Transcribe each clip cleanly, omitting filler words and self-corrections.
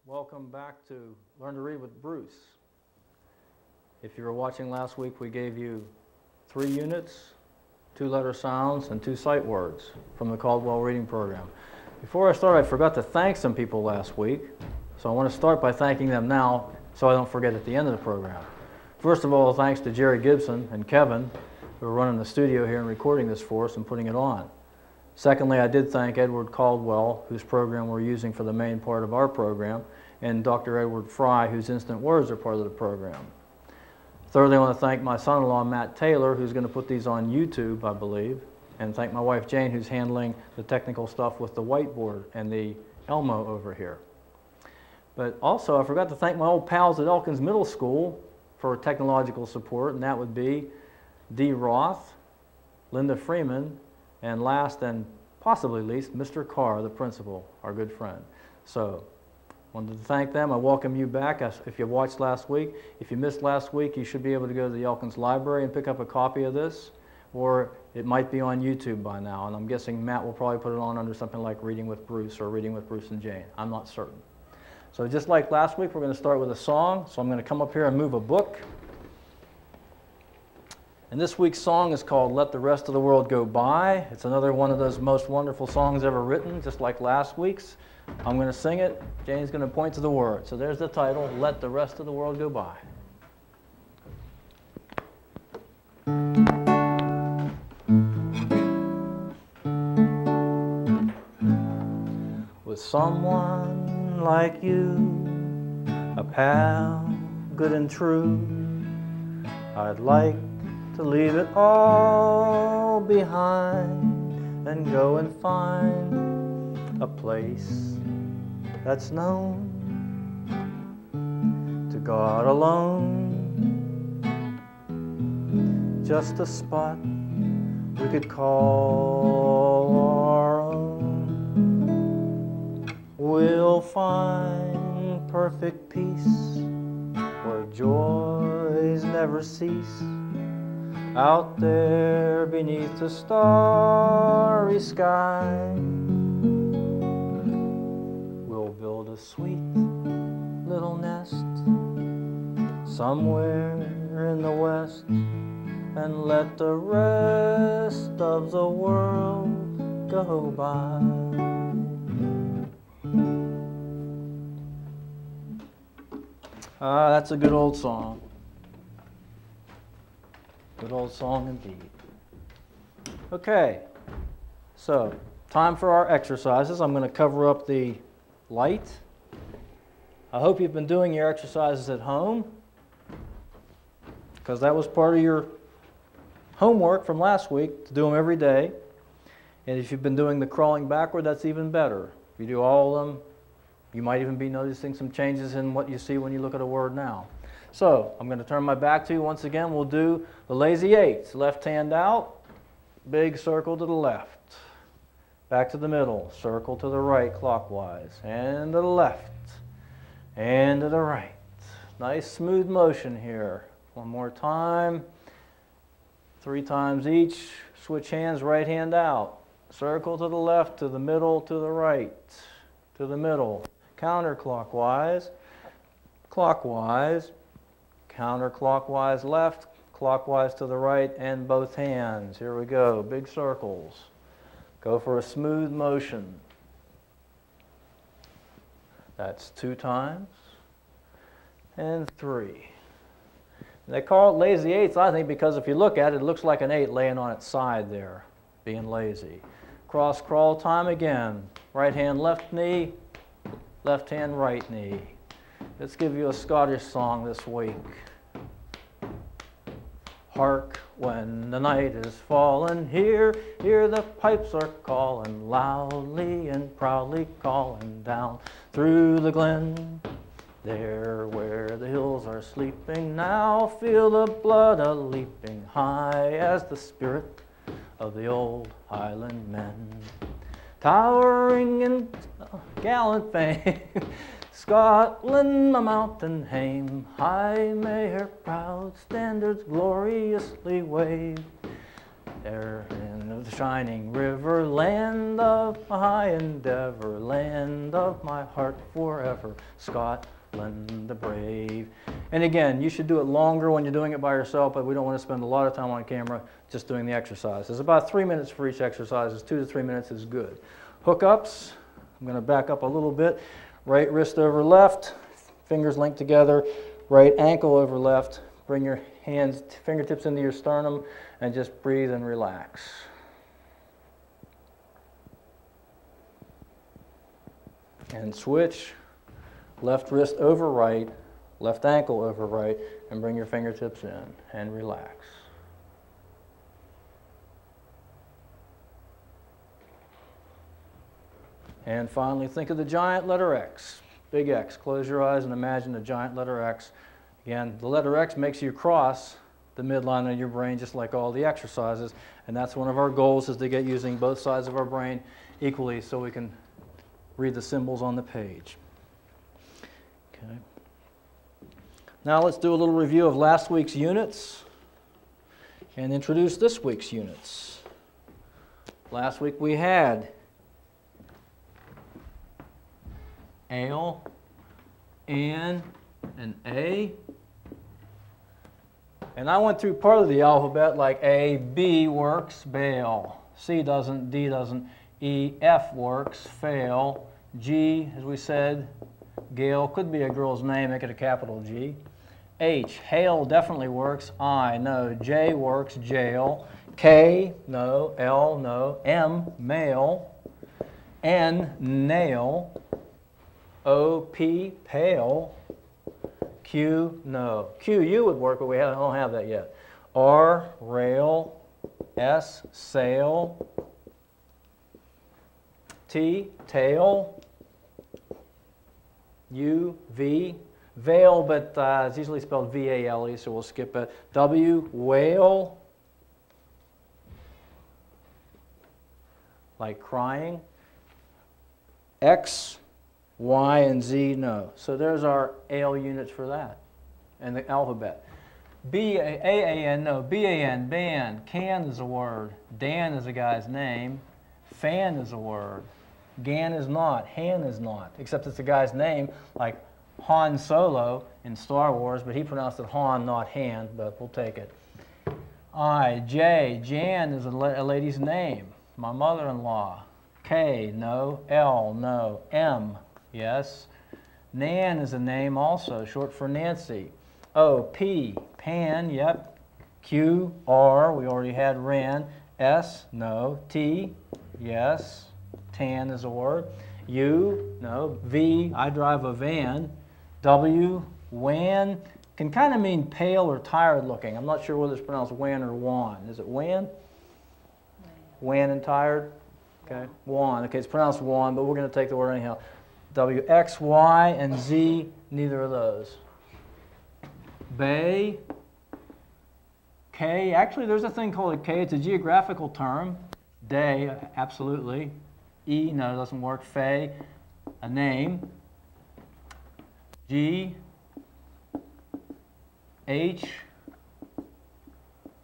Welcome back to Learn to Read with Bruce. If you were watching last week, we gave you 3 units, 2 letter sounds, and 2 sight words from the Caldwell reading program. Before I start, I forgot to thank some people last week, so I want to start by thanking them now so I don't forget at the end of the program. First of all, thanks to Jerry Gibson and Kevin, who are running the studio here and recording this for us and putting it on. Secondly, I did thank Edward Caldwell, whose program we're using for the main part of our program, and Dr. Edward Fry, whose instant words are part of the program. Thirdly, I want to thank my son-in-law, Matt Taylor, who's going to put these on YouTube, I believe, and thank my wife, Jane, who's handling the technical stuff with the whiteboard and the Elmo over here. But also, I forgot to thank my old pals at Elkins Middle School for technological support, and that would be Dee Roth, Linda Freeman, and last and possibly least, Mr. Carr, the principal, our good friend. So, wanted to thank them. I welcome you back if you watched last week. If you missed last week, you should be able to go to the Elkins Library and pick up a copy of this, or it might be on YouTube by now, and I'm guessing Matt will probably put it on under something like Reading with Bruce or Reading with Bruce and Jane. I'm not certain. So just like last week, we're going to start with a song. So I'm going to come up here and move a book. And this week's song is called Let the Rest of the World Go By. It's another one of those most wonderful songs ever written, just like last week's. I'm going to sing it. Jane's going to point to the words. So there's the title, Let the Rest of the World Go By. With someone like you, a pal, good and true, I'd like to leave it all behind and go and find a place that's known to God alone. Just a spot we could call our own. We'll find perfect peace where joys never cease. Out there beneath the starry sky, we'll build a sweet little nest somewhere in the west and let the rest of the world go by. That's a good old song. Good old song indeed. Okay, so time for our exercises. I'm going to cover up the light. I hope you've been doing your exercises at home, because that was part of your homework from last week, to do them every day. And if you've been doing the crawling backward, that's even better. If you do all of them, you might even be noticing some changes in what you see when you look at a word now. So, I'm going to turn my back to you once again. We'll do the lazy eights. Left hand out, big circle to the left. Back to the middle, circle to the right clockwise. And to the left. And to the right. Nice smooth motion here. One more time. 3 times each. Switch hands, right hand out. Circle to the left, to the middle, to the right. To the middle. Counterclockwise. Clockwise. Counterclockwise left, clockwise to the right, and both hands. Here we go, big circles. Go for a smooth motion. That's 2 times, and 3. They call it lazy eights, I think, because if you look at it, it looks like an 8 laying on its side there, being lazy. Cross crawl time again. Right hand, left knee, left hand, right knee. Let's give you a Scottish song this week. Hark, when the night is fallen, hear the pipes are calling, loudly and proudly calling down through the glen. There where the hills are sleeping now, feel the blood a-leaping high as the spirit of the old Highland men. Towering in gallant fame, Scotland, my mountain hame, high may her proud standards gloriously wave. There in the of the shining river, land of my high endeavor, land of my heart forever, Scotland the brave. And again, you should do it longer when you're doing it by yourself, but we don't want to spend a lot of time on camera just doing the exercise. It's about 3 minutes for each exercise. 2 to 3 minutes is good. Hookups, I'm going to back up a little bit. Right wrist over left, fingers linked together, right ankle over left. Bring your hands, fingertips into your sternum, and just breathe and relax. And switch, left wrist over right, left ankle over right, and bring your fingertips in and relax. And finally, think of the giant letter X, big X. Close your eyes and imagine the giant letter X. Again, the letter X makes you cross the midline of your brain just like all the exercises, and that's one of our goals, is to get using both sides of our brain equally so we can read the symbols on the page. Okay. Now let's do a little review of last week's units and introduce this week's units. Last week we had ale, an, and a. And I went through part of the alphabet like A, B works, bail. C doesn't, D doesn't, E, F works, fail. G, as we said, Gail, could be a girl's name, make it a capital G. H, hail definitely works. I, no. J works, jail. K, no. L, no. M, male. N, nail. O, P, pale. Q, no. Q, U would work, but we don't have that yet. R, rail. S, sail. T, tail. U, V, veil, but it's usually spelled V-A-L-E, so we'll skip it. W, whale, like crying. X, Y, and Z, no. So there's our ale units for that, and the alphabet. B-A-A-N, no. B-A-N, ban. Can is a word. Dan is a guy's name. Fan is a word. Gan is not. Han is not, except it's a guy's name, like Han Solo in Star Wars, but he pronounced it Han, not Han, but we'll take it. I, J, Jan is a lady's name. My mother-in-law. K, no. L, no. M, yes. Nan is a name also, short for Nancy. O, P, Pan, yep. Q, R, we already had ran. S, no. T, yes. Tan is a word. U, no. V, I drive a van. W, wan, can kind of mean pale or tired looking. I'm not sure whether it's pronounced wan or wan. Is it wan? Wan and tired? Okay, wan. Okay, it's pronounced wan, but we're going to take the word anyhow. W, X, Y, and Z, neither of those. Bay, K, actually there's a thing called a K. It's a geographical term. Day, absolutely. E, no, it doesn't work. Fay, a name. G, H,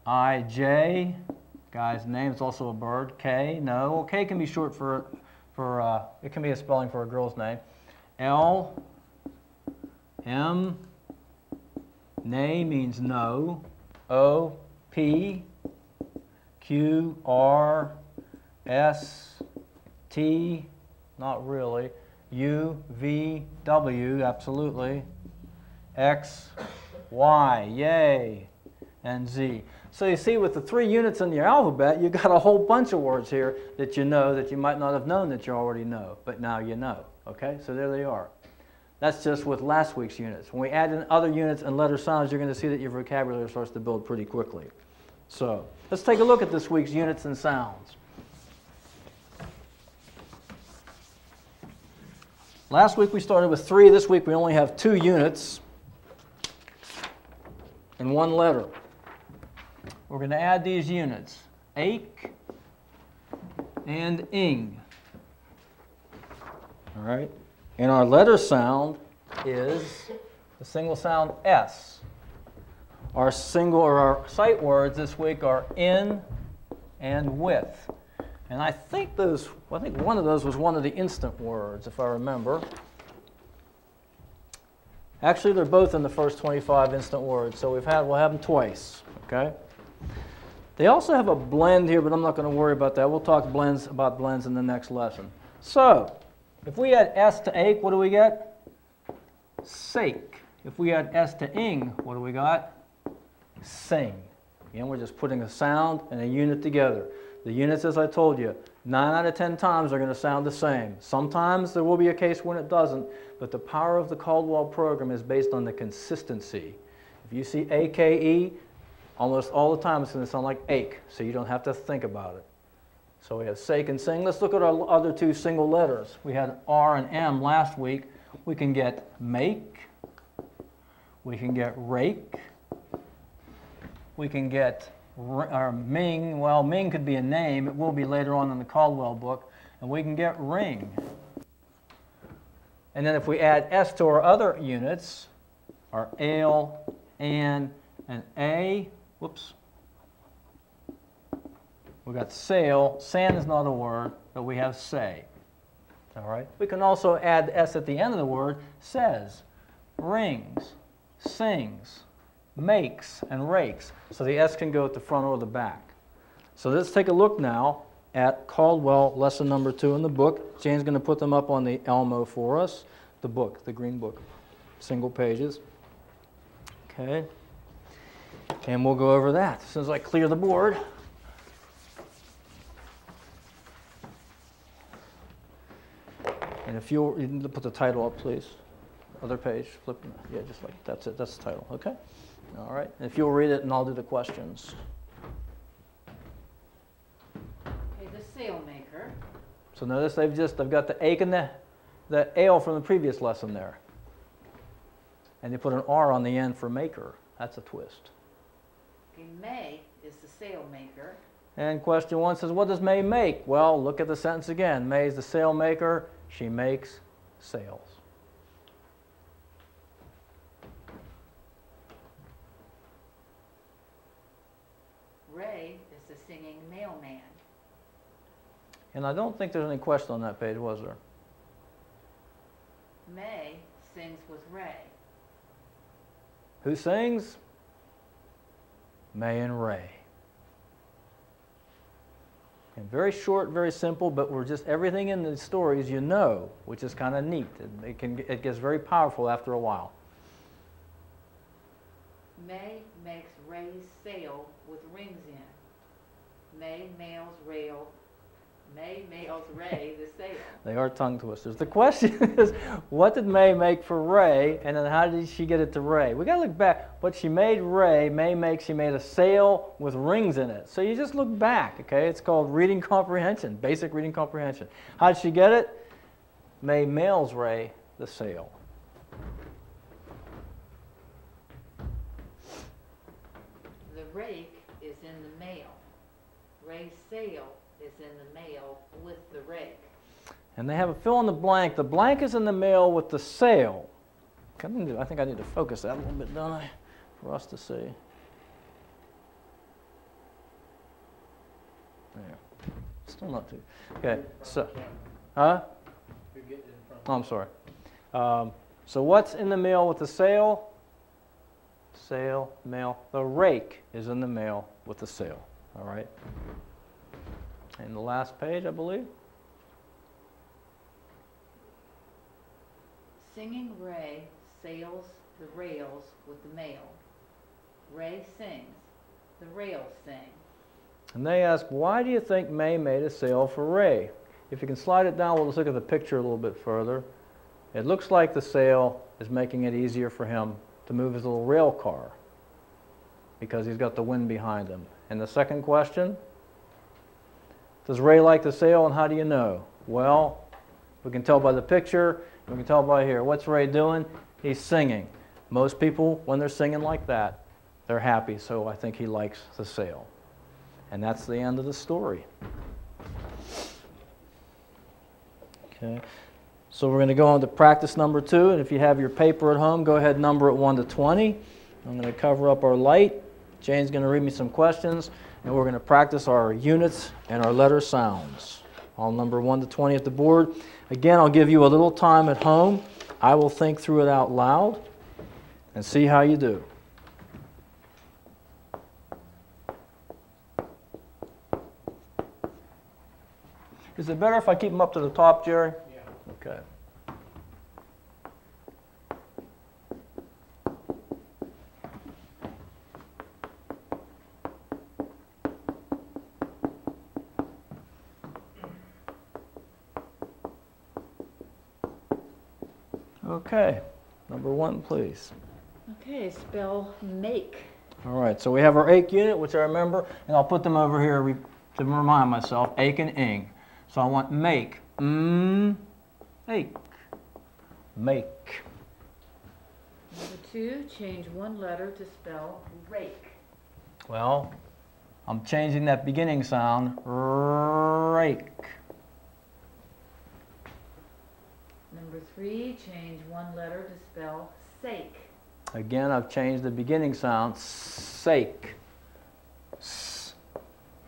I, J, guy's name. It's also a bird. K, no. Well, K can be short for it can be a spelling for a girl's name. L, M, nay means no. O, P, Q, R, S, T, not really. U, V, W, absolutely. X, Y, yay, and Z. So you see, with the 3 units in your alphabet, you got a whole bunch of words here that you know that you might not have known that you already know, but now you know. Okay, so there they are. That's just with last week's units. When we add in other units and letter sounds, you're going to see that your vocabulary starts to build pretty quickly. So let's take a look at this week's units and sounds. Last week we started with 3. This week we only have 2 units and 1 letter. We're going to add these units, ache and ing. All right. And our letter sound is the single sound S. Our single or our sight words this week are in and with. And I think one of those was one of the instant words, if I remember. Actually, they're both in the first 25 instant words, so we'll have them twice, okay? They also have a blend here, but I'm not going to worry about that. We'll talk about blends in the next lesson. So, if we add s to ake, what do we get? Sake. If we add s to ing, what do we got? Sing. Again, we're just putting a sound and a unit together. The units, as I told you, 9 out of 10 times are going to sound the same. Sometimes there will be a case when it doesn't, but the power of the Caldwell program is based on the consistency. If you see AKE, almost all the time it's going to sound like ache, so you don't have to think about it. So we have sake and sing. Let's look at our other two single letters. We had R and M last week. We can get make. We can get rake. We can get Ming. Well, Ming could be a name. It will be later on in the Caldwell book. And we can get ring. And then if we add S to our other units, our ale, and A, whoops. We got sail. San is not a word, but we have say. All right. We can also add S at the end of the word, says, rings, sings, makes, and rakes. So the S can go at the front or the back. So let's take a look now at Caldwell lesson number 2 in the book. Jane's going to put them up on the Elmo for us. The book, the green book, single pages. Okay. And we'll go over that as soon as I clear the board. And if you put the title up, please. Other page, flip. Yeah, just like that's it. That's the title. Okay. All right. And if you'll read it, and I'll do the questions. Okay, the sailmaker. So notice they've got the ache and the ale from the previous lesson there. And they put an R on the end for maker. That's a twist. Okay, May is the sailmaker. And question 1 says, what does May make? Well, look at the sentence again. May is the sailmaker. She makes sails. Ray is the singing mailman. And I don't think there's any question on that page, was there? May sings with Ray. Who sings? May and Ray. And very short, very simple, but we're just everything in the stories you know, which is kind of neat. It gets very powerful after a while. May makes Ray's sail with rings in. May mails rail. May mails Ray the sail. They are tongue twisters. The question is, what did May make for Ray, and then how did she get it to Ray? We got to look back. What she made Ray, she made a sail with rings in it. So you just look back, okay? It's called reading comprehension, basic reading comprehension. How did she get it? May mails Ray the sail. The rake is in the mail. Ray's sail is in the mail with the rake. And they have a fill in the blank. The blank is in the mail with the sail. I think I need to focus that a little bit, don't I, for us to see. There. Still not too. Okay. So, huh? Oh, I'm sorry. So what's in the mail with the sail? Sail, mail. The rake is in the mail with the sail. All right. And the last page, I believe. Singing Ray sails the rails with the mail. Ray sings, the rails sing. And they ask, why do you think May made a sail for Ray? If you can slide it down, we'll just look at the picture a little bit further. It looks like the sail is making it easier for him to move his little rail car because he's got the wind behind him. And the second question, does Ray like the sail, and how do you know? Well, we can tell by the picture, we can tell by here. What's Ray doing? He's singing. Most people, when they're singing like that, they're happy, so I think he likes the sail. And that's the end of the story. Okay, so we're going to go on to practice number 2, and if you have your paper at home, go ahead and number it 1 to 20. I'm going to cover up our light. Jane's going to read me some questions, and we're going to practice our units and our letter sounds. I'll number 1 to 20 at the board. Again, I'll give you a little time at home. I will think through it out loud and see how you do. Is it better if I keep them up to the top, Jerry? Yeah. Okay. Okay, number 1, please. Okay, spell make. All right, so we have our ache unit, which I remember, and I'll put them over here to remind myself, ache and ing. So I want make, ache, make. Number 2, change one letter to spell rake. Well, I'm changing that beginning sound, rake. Number 3, change one letter to spell sake. Again, I've changed the beginning sound, sake,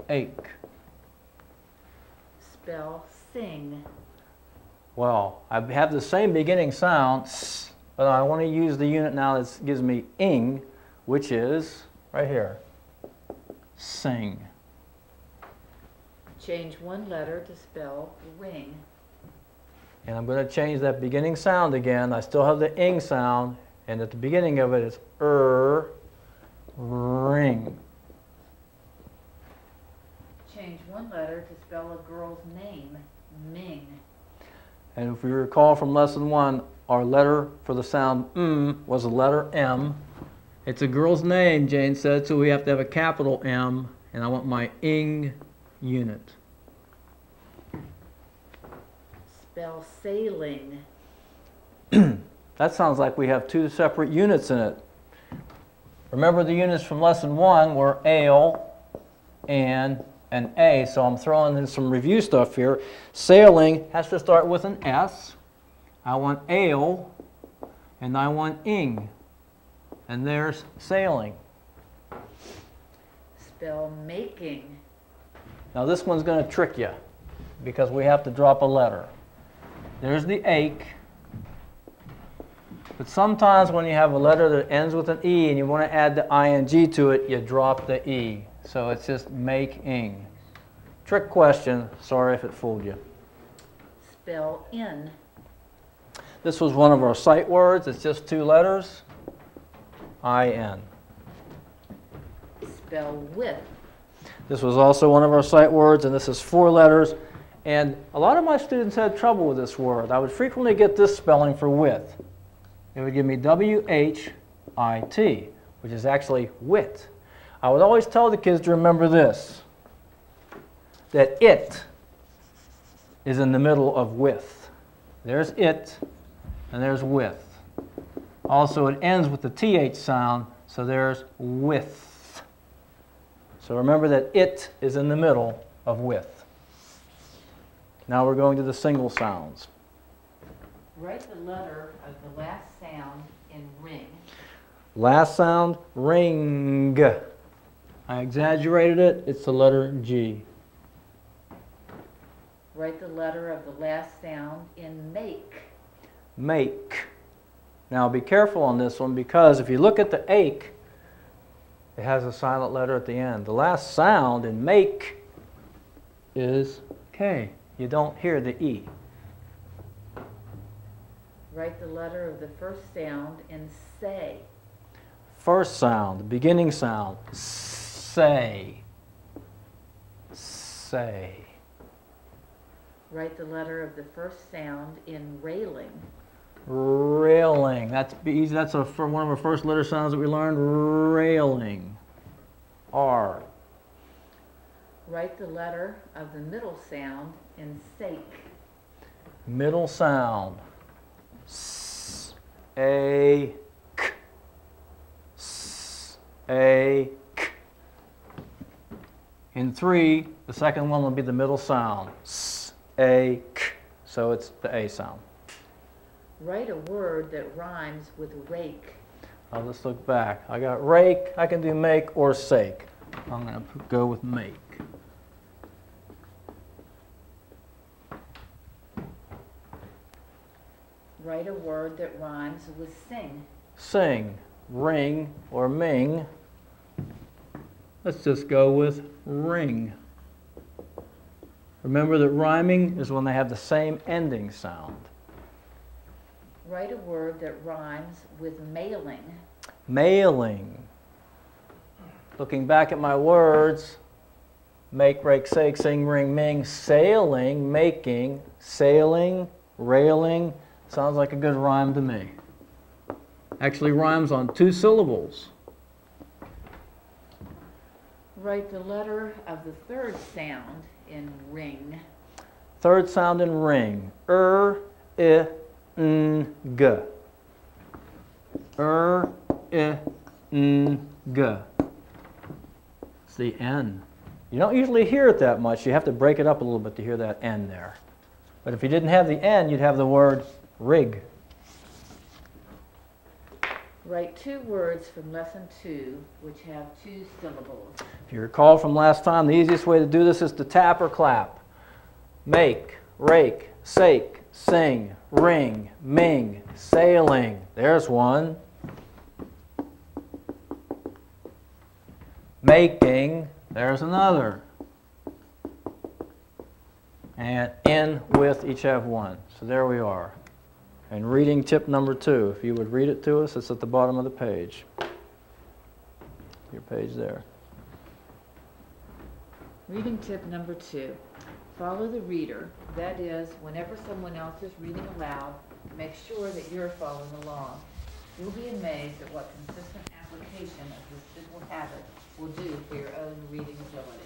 ache. Spell sing. Well, I have the same beginning sound, but I want to use the unit now that gives me ing, which is right here, sing. Change one letter to spell ring. And I'm going to change that beginning sound again. I still have the ing sound, and at the beginning of it it's ring. Change one letter to spell a girl's name, Ming. And if we recall from lesson 1, our letter for the sound was the letter M. It's a girl's name, Jane said, so we have to have a capital M, and I want my ing unit. Spell sailing. That sounds like we have 2 separate units in it. Remember the units from lesson 1 were ale, and A, so I'm throwing in some review stuff here. Sailing has to start with an S. I want ale, and I want ing. And there's sailing. Spell making. Now this one's going to trick you, because we have to drop a letter. There's the ache. But sometimes when you have a letter that ends with an E and you want to add the ing to it, you drop the E. So it's just make-ing. Trick question. Sorry if it fooled you. Spell in. This was one of our sight words. It's just 2 letters. I-N. Spell with. This was also one of our sight words, and this is 4 letters. And a lot of my students had trouble with this word. I would frequently get this spelling for with. It would give me W-H-I-T, which is actually wit. I would always tell the kids to remember this, that it is in the middle of with. There's it, and there's with. Also, it ends with the TH sound, so there's with. So remember that it is in the middle of with. Now we're going to the single sounds. Write the letter of the last sound in ring. Last sound, ring. I exaggerated it. It's the letter G. Write the letter of the last sound in make. Make. Now be careful on this one, because if you look at the ache, it has a silent letter at the end. The last sound in make is K. You don't hear the E. Write the letter of the first sound in say. First sound, the beginning sound, say. Say. Write the letter of the first sound in railing. Railing. That's easy. That's for one of our first letter sounds that we learned. Railing. R. Write the letter of the middle sound in sake. Middle sound. S. A. K. S. A. K. In 3, the second one will be the middle sound. S. A. K. So it's the A sound. Write a word that rhymes with rake. Now let's look back. I got rake. I can do make or sake. I'm going to go with make. Write a word that rhymes with sing. Sing, ring, or ming. Let's just go with ring. Remember that rhyming is when they have the same ending sound. Write a word that rhymes with mailing. Mailing. Looking back at my words, make, break, sake, sing, ring, ming, sailing, making, sailing, railing. Sounds like a good rhyme to me. Actually rhymes on 2 syllables. Write the letter of the third sound in ring. Third sound in ring. I, n, g. I, n, g. It's the N. You don't usually hear it that much. You have to break it up a little bit to hear that N there. But if you didn't have the N, you'd have the word rig. Write 2 words from lesson 2 which have 2 syllables. If you recall from last time, the easiest way to do this is to tap or clap. Make, rake, sake, sing, ring, ming, sailing. There's one. Making, there's another. And in, with, each have one. So there we are. And reading tip number 2, if you would read it to us, it's at the bottom of the page. Your page there. Reading tip number 2. Follow the reader. That is, whenever someone else is reading aloud, make sure that you're following along. You'll be amazed at what consistent application of this simple habit will do for your own reading ability.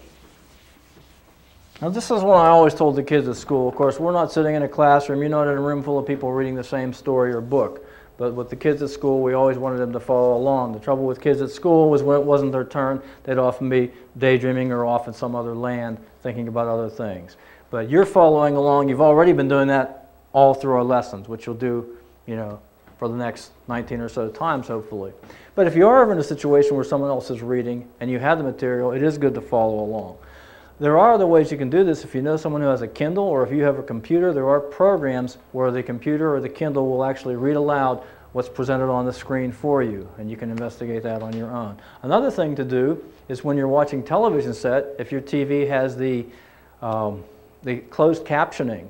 Now this is what I always told the kids at school. Of course, we're not sitting in a classroom. You're not in a room full of people reading the same story or book. But with the kids at school, we always wanted them to follow along. The trouble with kids at school was when it wasn't their turn, they'd often be daydreaming or off in some other land thinking about other things. But you're following along. You've already been doing that all through our lessons, which you'll do, for the next 19 or so times, hopefully. But if you are ever in a situation where someone else is reading and you have the material, it is good to follow along. There are other ways you can do this. If you know someone who has a Kindle or if you have a computer, there are programs where the computer or the Kindle will actually read aloud what's presented on the screen for you, and you can investigate that on your own. Another thing to do is when you're watching television set, if your TV has the closed captioning,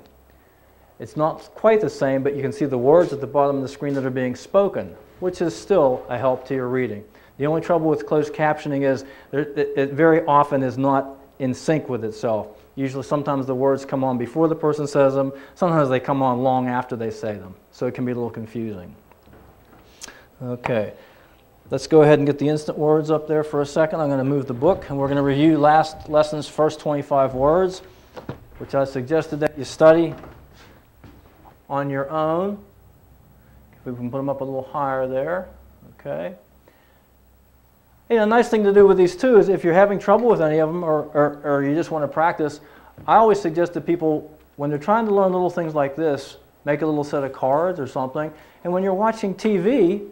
it's not quite the same, but you can see the words at the bottom of the screen that are being spoken, which is still a help to your reading. The only trouble with closed captioning is it very often is not in sync with itself. Usually sometimes the words come on before the person says them, sometimes they come on long after they say them, so it can be a little confusing. Okay, let's go ahead and get the instant words up there for a second. I'm going to move the book and we're going to review last lesson's first 25 words, which I suggested that you study on your own. If we can put them up a little higher there, okay. A nice thing to do with these too is if you're having trouble with any of them or you just want to practice, I always suggest that people, when they're trying to learn little things like this, make a little set of cards or something. And when you're watching TV,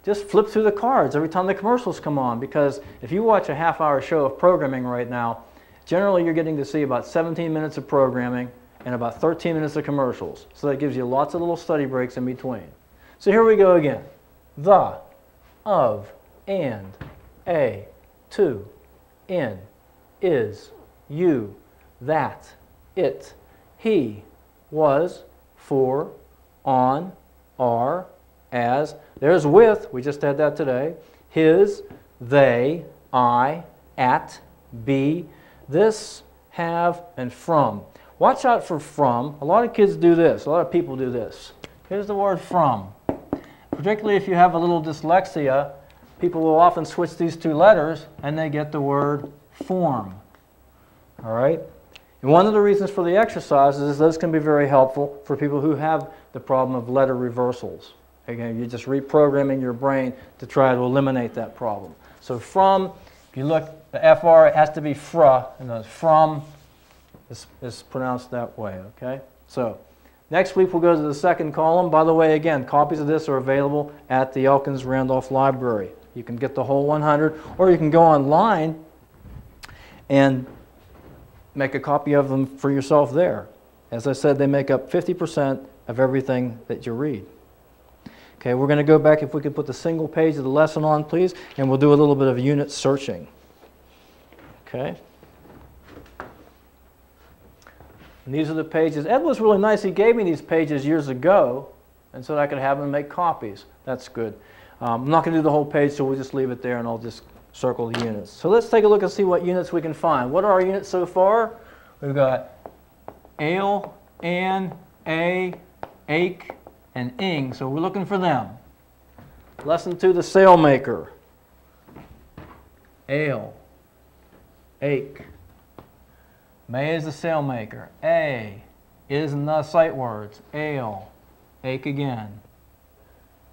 just flip through the cards every time the commercials come on, because if you watch a half-hour show of programming right now, generally you're getting to see about 17 minutes of programming and about 13 minutes of commercials. So that gives you lots of little study breaks in between. So here we go again. The, of, and, a, to, in, is, you, that, it, he, was, for, on, are, as. There's with, we just had that today. His, they, I, at, be, this, have, and from. Watch out for from. A lot of kids do this. A lot of people do this. Here's the word from. Particularly if you have a little dyslexia, people will often switch these 2 letters and they get the word form. All right? And one of the reasons for the exercises is those can be very helpful for people who have the problem of letter reversals. Again, you're just reprogramming your brain to try to eliminate that problem. So from, if you look, the FR, it has to be fra, and the from is pronounced that way, okay? So next week we'll go to the second column. By the way, again, copies of this are available at the Elkins Randolph Library. You can get the whole 100, or you can go online and make a copy of them for yourself there. As I said, they make up 50% of everything that you read. Okay, we're going to go back, if we could put the single page of the lesson on, please, and we'll do a little bit of unit searching. Okay. And these are the pages. Ed was really nice. He gave me these pages years ago, and so that I could have them make copies. That's good. I'm not going to do the whole page, so we'll just leave it there, and I'll just circle the units. So let's take a look and see what units we can find. What are our units so far? We've got ale, an, a, ake, and ing. So we're looking for them. Lesson 2, the sailmaker. Ale, ake. May is the sailmaker. A is in the sight words. Ale, ake again.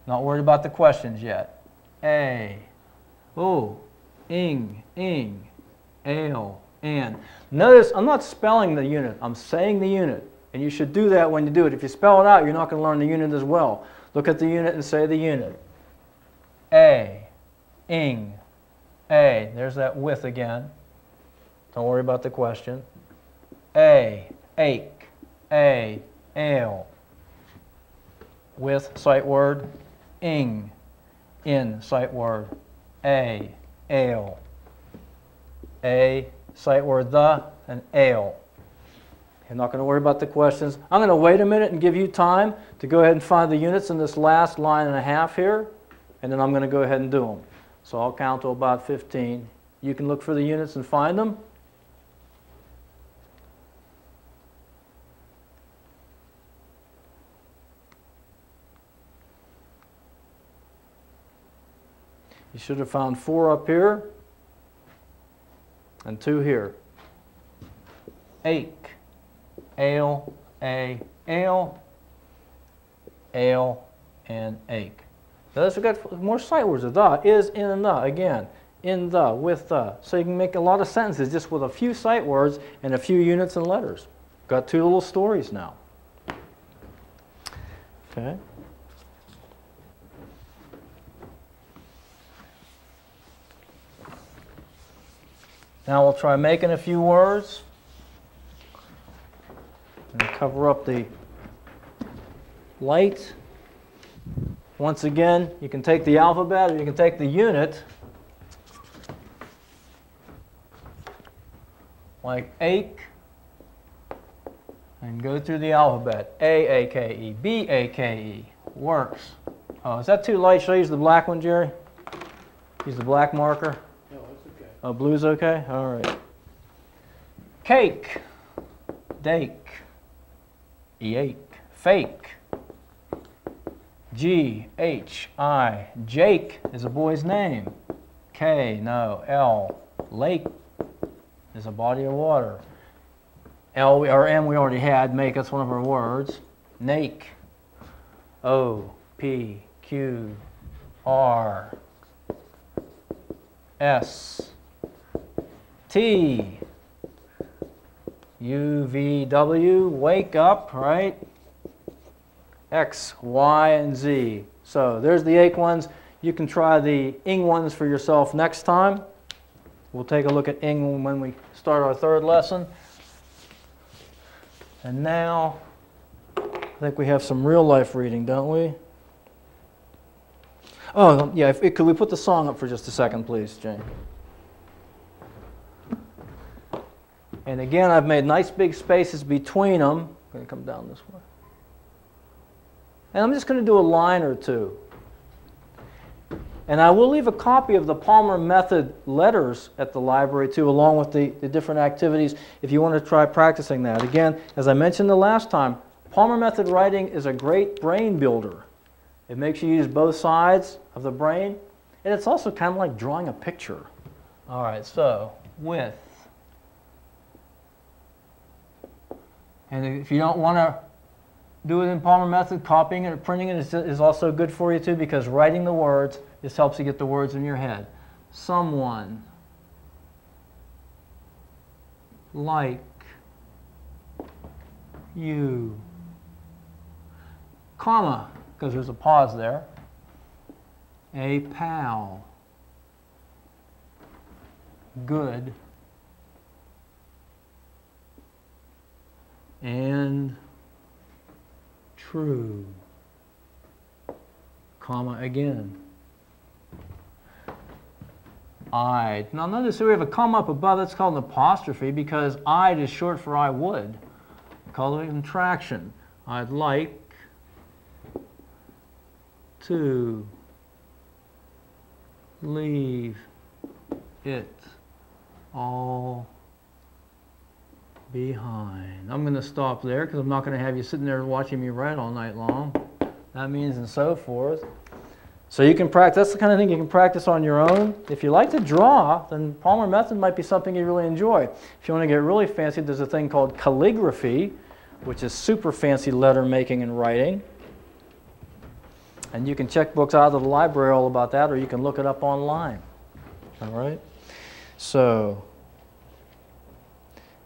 Not worried about the questions yet. A, oh, ing, ale, and. Notice I'm not spelling the unit, I'm saying the unit. And you should do that when you do it. If you spell it out, you're not going to learn the unit as well. Look at the unit and say the unit. A, ing, a. There's that with again. Don't worry about the question. A, ake, a, ale. With sight word. Ing, in sight word. A, ale. A, sight word the, and ale. I'm not going to worry about the questions. I'm going to wait a minute and give you time to go ahead and find the units in this last line and a half here, and then I'm going to go ahead and do them. So I'll count to about 15. You can look for the units and find them. You should have found 4 up here and 2 here. Ake, ale, a, ale, ale, and ake. Notice we've got more sight words. The is, in, and the. Again, in the, with the. So you can make a lot of sentences just with a few sight words and a few units and letters. Got 2 little stories now. Okay. Now we'll try making a few words and cover up the light. Once again, you can take the alphabet or you can take the unit, like ake, and go through the alphabet. A-A-K-E, B-A-K-E, works. Oh, is that too light? Should I use the black one, Jerry? Use the black marker? Oh, blue's okay? All right. Cake, dake, eake, fake. G-H-I, Jake is a boy's name. K, no, L, lake is a body of water. L or M we already had, make, that's one of our words. Nake, O, P, Q, R, S, T, U, V, W, wake up, right? X, Y, and Z. So there's the ake ones. You can try the ing ones for yourself next time. We'll take a look at ing when we start our 3rd lesson. And now, I think we have some real life reading, don't we? Oh, yeah, could we put the song up for just a second, please, Jane? And again, I've made nice big spaces between them. I'm going to come down this way. And I'm just going to do a line or 2. And I will leave a copy of the Palmer Method letters at the library too, along with the different activities if you want to try practicing that. Again, as I mentioned the last time, Palmer Method writing is a great brain builder. It makes you use both sides of the brain, and it's also kind of like drawing a picture. All right, so with. And if you don't want to do it in Palmer Method, copying it or printing it is also good for you too, because writing the words, this helps you get the words in your head. Someone, like, you, comma, because there's a pause there, a pal, good, and true, comma again. I'd. Now notice we have a comma up above, that's called an apostrophe because I'd is short for I would. Call it a contraction. I'd like to leave it all behind. I'm going to stop there because I'm not going to have you sitting there watching me write all night long. That means and so forth. So you can practice, that's the kind of thing you can practice on your own. If you like to draw, then Palmer Method might be something you really enjoy. If you want to get really fancy, there's a thing called calligraphy, which is super fancy letter making and writing. And you can check books out of the library all about that, or you can look it up online. All right? So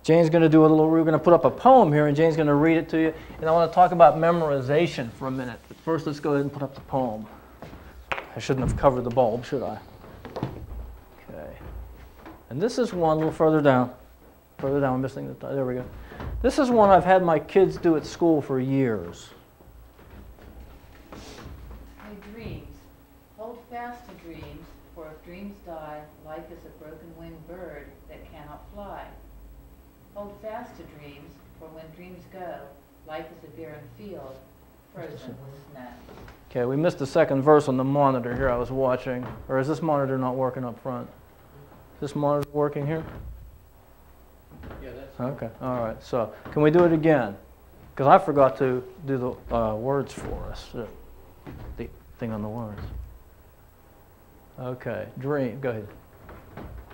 Jane's going to do a little, we're going to put up a poem here, and Jane's going to read it to you. And I want to talk about memorization for a minute. But first, let's go ahead and put up the poem. I shouldn't have covered the bulb, should I? Okay. And this is one a little further down. Further down, I'm missing the, there we go. This is one I've had my kids do at school for years. My dreams. Hold fast to dreams, for if dreams die, life is a broken-winged bird that cannot fly. Hold fast to dreams, for when dreams go, life is a barren field, frozen with snow. Okay, we missed the second verse on the monitor here I was watching. Or is this monitor not working up front? Is this monitor working here? Yeah, that's Okay, all right. So can we do it again? Because I forgot to do the words for us, the thing on the words. Okay, dream, go ahead.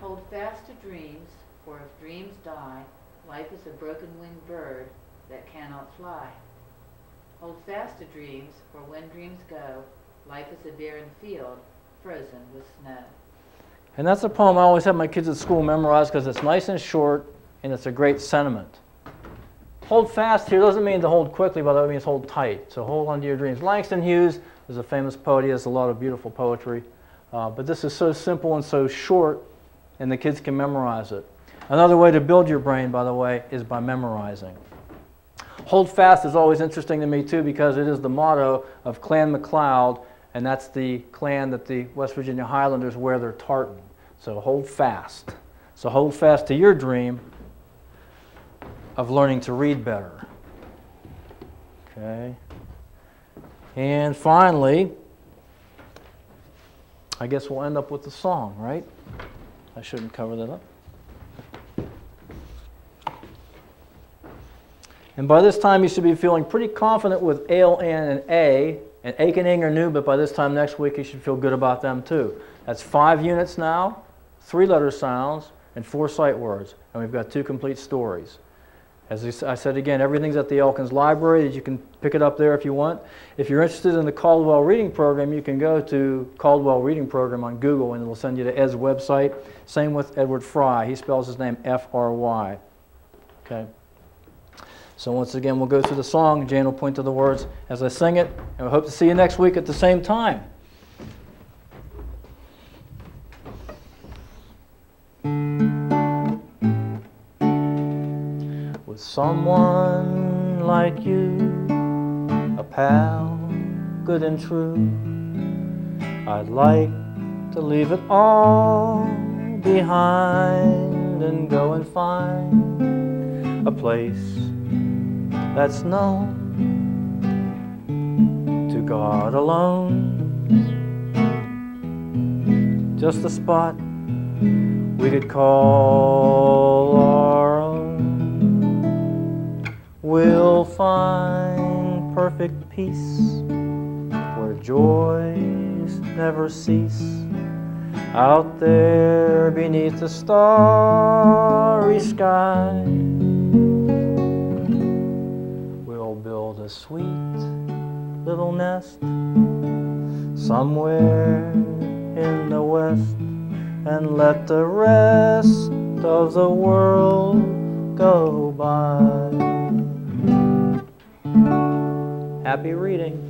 Hold fast to dreams, for if dreams die, life is a broken-winged bird that cannot fly. Hold fast to dreams, for when dreams go, life is a barren field, frozen with snow. And that's a poem I always have my kids at school memorize because it's nice and short and it's a great sentiment. Hold fast here doesn't mean to hold quickly, but it means hold tight. So hold on to your dreams. Langston Hughes is a famous poet. He has a lot of beautiful poetry. But this is so simple and so short, and the kids can memorize it. Another way to build your brain, by the way, is by memorizing. Hold fast is always interesting to me, too, because it is the motto of Clan MacLeod, and that's the clan that the West Virginia Highlanders wear their tartan. So hold fast. So hold fast to your dream of learning to read better. Okay. And finally, I guess we'll end up with the song, right? I shouldn't cover that up. And by this time, you should be feeling pretty confident with ale, and A. And Ake and Ing are new, but by this time next week, you should feel good about them too. That's 5 units now, 3 letter sounds, and 4 sight words. And we've got 2 complete stories. As I said again, everything's at the Elkins Library. You can pick it up there if you want. If you're interested in the Caldwell Reading Program, you can go to Caldwell Reading Program on Google, and it'll send you to Ed's website. Same with Edward Fry. He spells his name F-R-Y. Okay. So once again, we'll go through the song. Jane will point to the words as I sing it, and we hope to see you next week at the same time. With someone like you, a pal, good and true, I'd like to leave it all behind and go and find a place that's known to God alone. Just a spot we could call our own. We'll find perfect peace where joys never cease. Out there beneath the starry sky, build a sweet little nest somewhere in the west and let the rest of the world go by. Happy reading.